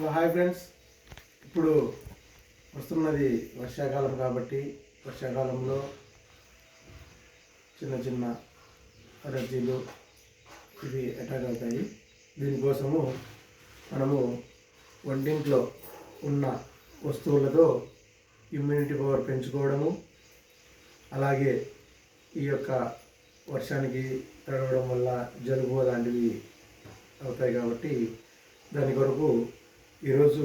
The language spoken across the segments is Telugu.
Hello hi friends. ఇప్పుడు వస్తున్నది వర్షాకాలం కాబట్టి వర్షాకాలంలో చిన్న చిన్న అలర్జీలు ఇవి అటాక్ అవుతాయి. దీనికోసము మనము వంటింట్లో ఉన్న వస్తువులతో ఇమ్యూనిటీ పవర్ పెంచుకోవడము, అలాగే ఈ యొక్క వర్షానికి తడవడం వల్ల జలుబు లాంటివి అవుతాయి కాబట్టి దాని కొరకు ఈరోజు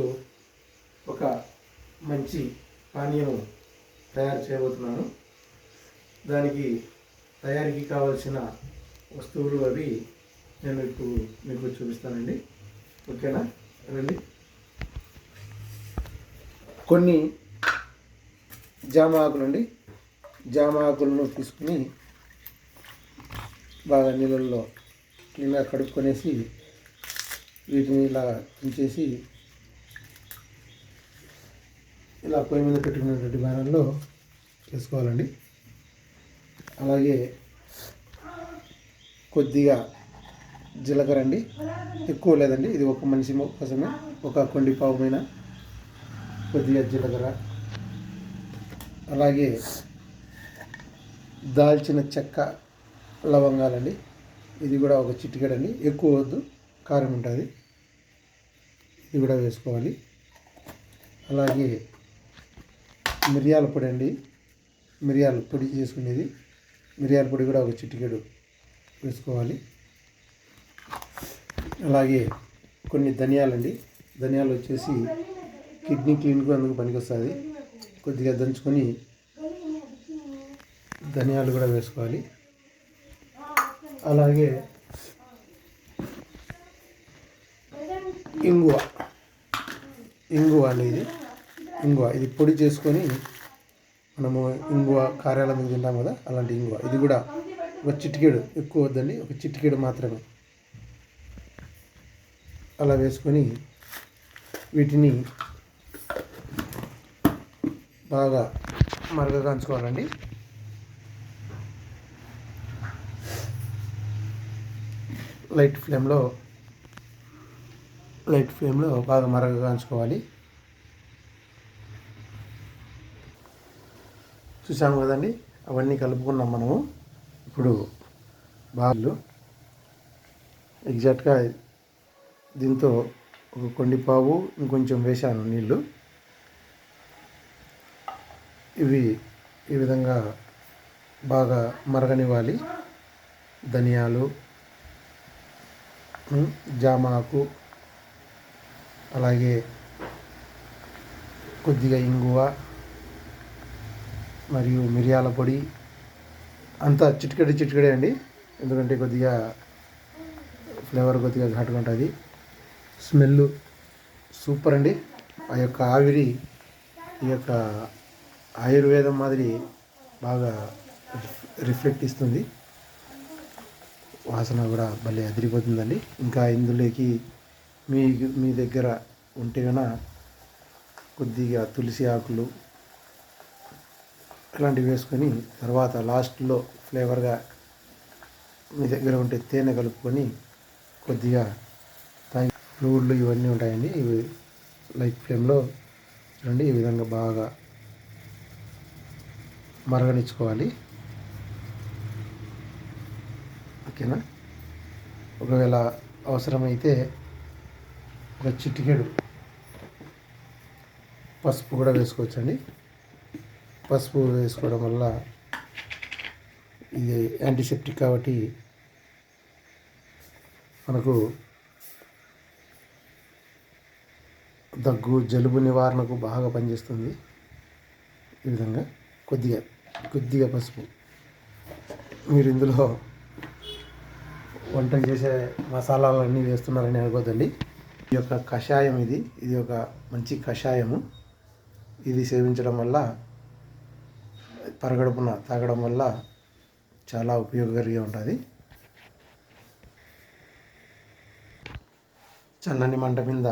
ఒక మంచి పానీయం తయారు చేయబోతున్నాను. దానికి తయారీకి కావలసిన వస్తువులు అవి నేను ఇప్పుడు మీకు చూపిస్తానండి. ఓకేనా? రండి. కొన్ని జామ ఆకులండి. జామ ఆకులను తీసుకుని బాగా నీళ్ళల్లో క్లీన్గా కడుక్కొనేసి వీటిని ఇలా తుంచేసి ఇలా పొయ్యి మీద పెట్టుకున్నటువంటి బాణంలో వేసుకోవాలండి. అలాగే కొద్దిగా జీలకర్ర అండి, ఎక్కువ లేదండి, ఇది ఒక మనిషి కోసమే, ఒక కొండి పావు పైన కొద్దిగా జీలకర్ర, అలాగే దాల్చిన చెక్క, లవంగాలండి, ఇది కూడా ఒక చిటికెడండి, ఎక్కువ వద్దు, కారం ఉంటుంది, ఇది కూడా వేసుకోవాలి. అలాగే మిరియాల పొడి అండి, మిరియాల పొడి చేసుకునేది, మిరియాల పొడి కూడా ఒక చిటికెడు వేసుకోవాలి. అలాగే కొన్ని ధనియాలండి, ధనియాలు వచ్చేసి కిడ్నీ క్లీన్కు అందుకు పనికొస్తుంది, కొద్దిగా దంచుకొని ధనియాలు కూడా వేసుకోవాలి. అలాగే ఇంగువ అనేది ఇది పొడి చేసుకొని మనము ఇంగువ కార్యాలయం తింటాం కదా, అలాంటి ఇంగువ, ఇది కూడా ఒక చిటికెడు, ఎక్కువ వద్దండి, ఒక చిటికెడు మాత్రమే అలా వేసుకొని వీటిని బాగా మరగగాంచుకోవాలండి. లైట్ ఫ్లేమ్లో బాగా మరగగాంచుకోవాలి. చూసాము కదండి, అవన్నీ కలుపుకున్నాం మనము. ఇప్పుడు బాగా ఎగ్జాక్ట్గా దీంతో ఒక కొండి పావు ఇంకొంచెం వేశాను నీళ్ళు. ఇవి ఈ విధంగా బాగా మరగనివ్వాలి. ధనియాలు, జామాకు, అలాగే కొద్దిగా ఇంగువ మరియు మిరియాల పొడి అంతా చిటికెడే అండి, ఎందుకంటే కొద్దిగా ఫ్లేవర్ కొద్దిగా ఘాటుగా ఉంటుంది. స్మెల్ సూపర్ అండి. ఆ యొక్క ఆవిరి ఈ యొక్క ఆయుర్వేదం మాదిరి బాగా రిఫ్లెక్ట్ ఇస్తుంది. వాసన కూడా భలే అదిరిపోతుందండి. ఇంకా ఇందులోకి మీ దగ్గర ఉంటే కనుక కొద్దిగా తులసి ఆకులు ఇలాంటివి వేసుకొని తర్వాత లాస్ట్లో ఫ్లేవర్గా మీ దగ్గర ఉంటే తేనె కలుపుకొని కొద్దిగా నువ్వులు ఇవన్నీ ఉంటాయండి. ఇవి లైట్ ఫ్లేమ్లో చూడండి, ఈ విధంగా బాగా మరగనిచ్చుకోవాలి. ఓకేనా? ఒకవేళ అవసరమైతే ఒక చిటికెడు పసుపు కూడా వేసుకోవచ్చండి. పసుపు వేసుకోవడం వల్ల ఇది యాంటీసెప్టిక్ కాబట్టి మనకు దగ్గు, జలుబు నివారణకు బాగా పనిచేస్తుంది. ఈ విధంగా కొద్దిగా పసుపు. మీరు ఇందులో వంట చేసే మసాలాలన్నీ వేస్తున్నారని అనుకోదండి. ఈ యొక్క కషాయం ఇది ఒక మంచి కషాయము. ఇది సేవించడం వల్ల, పరగడుపున తాగడం వల్ల చాలా ఉపయోగకరంగా ఉంటుంది. చల్లని మంట మీద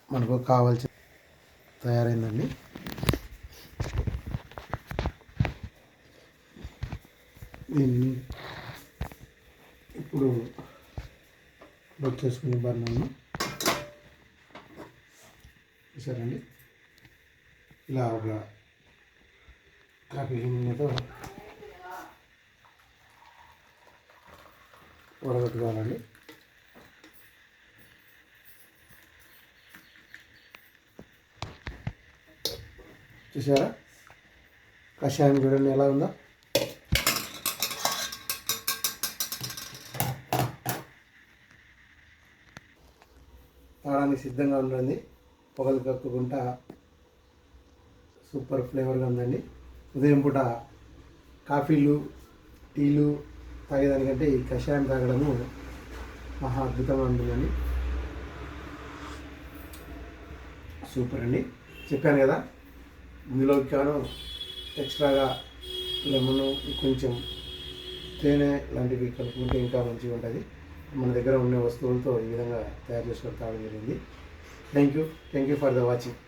మనకు కావాల్సిన తయారైందండి. దీన్ని ఇప్పుడు లోడ్ చేసుకుని బర్నర్ను చూసారండి, ఇలా ఒక కాఫీ గిన్నెతో వడగట్టుకోవాలండి. చూసారా కషాయం చూడండి ఎలా ఉందో. తాగడానికి సిద్ధంగా ఉంటుంది. పొగలు కక్కుకుంటా సూపర్ ఫ్లేవర్గా ఉందండి. ఉదయం పూట కాఫీలు టీలు తాగేదానికంటే ఈ కషాయం తాగడము మహా అద్భుతంగా ఉంటుందండి. సూపర్ అండి. చెప్పాను కదా, ఇందులో కాను ఎక్స్ట్రాగా లెమన్ కొంచెం తేనె లాంటివి కలుపుకుంటే ఇంకా మంచిగా ఉంటుంది. మన దగ్గర ఉన్న వస్తువులతో ఈ విధంగా తయారు చేసుకొని తాగడం జరిగింది. Thank you for the watching.